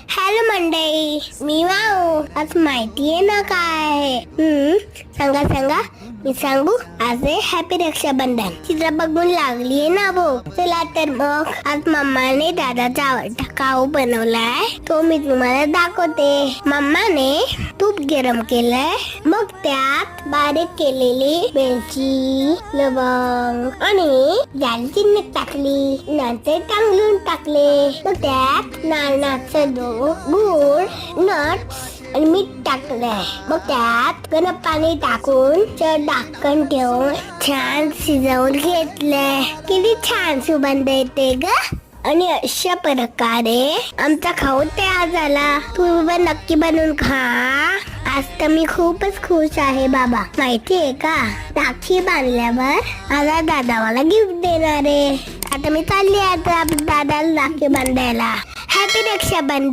Hello मंडळी, मी वाऊ. आज माहितीये ना काय आहे? सांगा सांगा. मी सांगू. आज आहे हॅपी रक्षाबंधन. चित्र बघून लागलीये ना भूक. चला तर मग आज मम्माने दादाचा आवडता खाऊ बनवलाय, तो मी तुम्हाला दाखवते. मम्माने तूप गरम केलंय, मग त्यात बारीक केलेली वेलची, लवंग आणि दालचिनी टाकली. नंतर तांदूळ टाकले, मग त्यात नारळाचं दूध, गूळ, नट्स आणि मीठ टाकलंय. मग त्यात गरम पाणी टाकून ढक्कन ठेवून छान शिजवून घेतलंय. किती छान सुगंध येते ग. आणि अशा प्रकारे आमचा खाऊ तयार झाला. तुम्ही पण नक्की बनवून खा. आज तर मी खूपच खुश आहे बाबा. माहितीये का, राखी बांधल्यावर माझा दादा मला गिफ्ट देणार आहे. आता मी चालली आता दादाला राखी बांधायला. हॅपी रक्षाबंधन.